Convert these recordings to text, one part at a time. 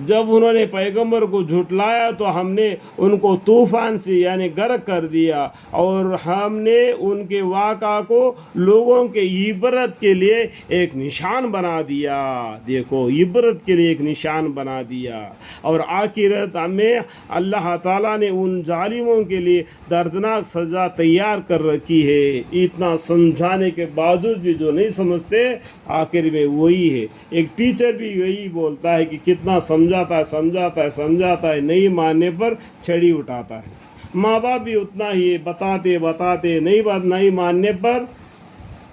جب انہوں نے پیغمبر کو جھٹلایا تو ہم نے ان کو طوفان سے یعنی غرق کر دیا، اور ہم نے ان کے واقعہ کو لوگوں کے عبرت کے لیے ایک نشان بنا دیا۔ دیکھو، عبرت کے لیے ایک نشان بنا دیا، اور آخرت میں اللہ تعالیٰ نے ان ظالموں کے لیے دردناک سزا تیار کر رکھی ہے۔ اتنا سمجھانے کے باوجود بھی جو نہیں سمجھتے، آخر میں وہی ہے۔ ایک ٹیچر بھی یہی بولتا ہے کہ کتنا سمجھاتا ہے، نہیں ماننے پر چھڑی اٹھاتا ہے۔ ماں باپ بھی اتنا ہی بتاتے نہیں ماننے پر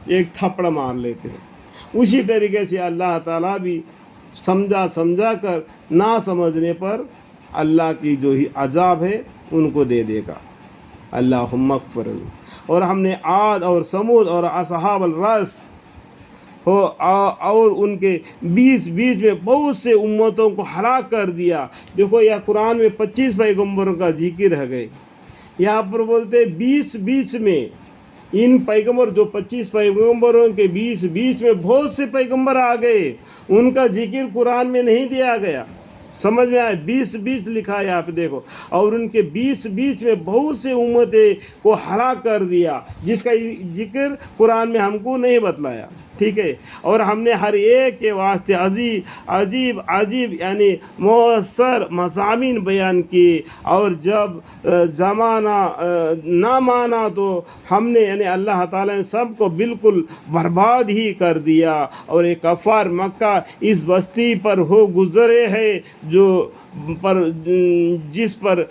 ایک تھپڑ مار لیتے ہیں۔ اسی طریقے سے اللہ تعالیٰ بھی سمجھا کر نہ سمجھنے پر اللہ کی جو ہی عذاب ہے ان کو دے دے گا۔ اللہم اغفر لنا۔ اور ہم نے عاد اور سمود اور اصحاب الرس اور ان کے بیچ میں بہت سے امتوں کو ہلاک کر دیا۔ دیکھو، یہ قرآن میں 25 پیغمبروں کا ذکر ہے گئے، یہاں پر بولتے 20 میں ان پیغمبر جو 25 پیغمبروں کے بیچ میں بہت سے پیغمبر آ گئے، ان کا ذکر قرآن میں نہیں دیا گیا۔ سمجھ میں آئے؟ 20 لکھا ہے، آپ دیکھو، اور ان کے بیچ میں بہت سے امتیں کو ہلاک کر دیا، جس کا ذکر قرآن میں ہم کو نہیں بتلایا، ٹھیک ہے۔ اور ہم نے ہر ایک کے واسطے عجیب یعنی مؤثر مضامین بیان کیے، اور جب زمانہ نہ مانا تو ہم نے یعنی اللہ تعالیٰ نے سب کو بالکل برباد ہی کر دیا۔ اور ایک کفار مکہ اس بستی پر ہو گزرے ہیں جس پر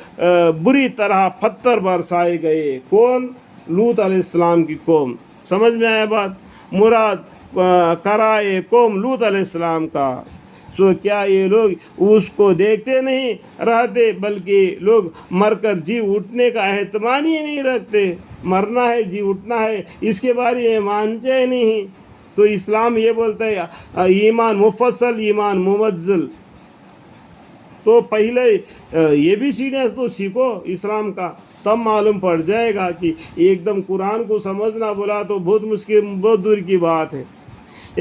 بری طرح پتھر برسائے گئے۔ کون؟ لوط علیہ السلام کی قوم۔ سمجھ میں آیا بات؟ مراد کرائے قوم لوط علیہ السلام کا۔ سو کیا یہ لوگ اس کو دیکھتے نہیں رہتے، بلکہ لوگ مر کر جی اٹھنے کا اہتمام ہی نہیں رکھتے؟ مرنا ہے، جی اٹھنا ہے، اس کے بارے میں مانتے نہیں۔ تو اسلام یہ بولتا ہے ایمان مفصل، ایمان ممزل۔ تو پہلے یہ بھی سیڑھیاں تو سیکھو اسلام کا، تب معلوم پڑ جائے گا کہ ایک دم قرآن کو سمجھنا بولا تو بہت مشکل، بہت دور کی بات ہے۔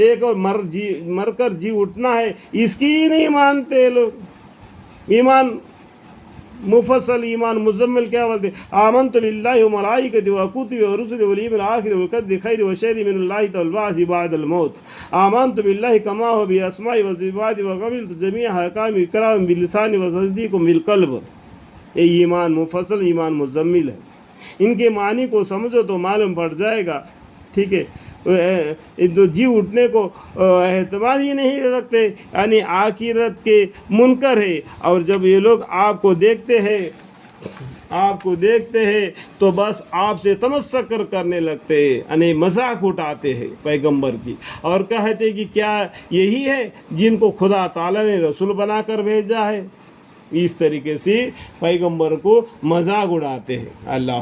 ایک اور مر کر جی اٹھنا ہے، اس کی ہی نہیں مانتے لوگ۔ ایمان مفصل، ایمان مزمل کیا بولتے؟ آمنت باللہ و ملائکتہ و کتبہ و رسلہ والیوم الآخر والقدر خیر و شر من اللہ والبعث بعد الموت۔ آمنت باللہ کما ہو باسماء و صفات و قبلت جمیع احکام کرام باللسان و تصدیق بالقلب۔ یہ ایمان مفصل، ایمان مزمل ہے۔ ان کے معنی کو سمجھو تو معلوم پڑ جائے گا، ٹھیک ہے۔ جو جی اٹھنے کو اہتمام ہی نہیں رکھتے، یعنی آخرت کے منکر ہے۔ اور جب یہ لوگ آپ کو دیکھتے ہیں تو بس آپ سے تمسخر کرنے لگتے ہیں، یعنی مذاق اٹھاتے ہیں پیغمبر کی، اور کہتے کہ کیا یہی ہے جن کو خدا تعالیٰ نے رسول بنا کر بھیجا ہے؟ اس طریقے سے پیغمبر کو مذاق اڑاتے ہیں۔ اللہ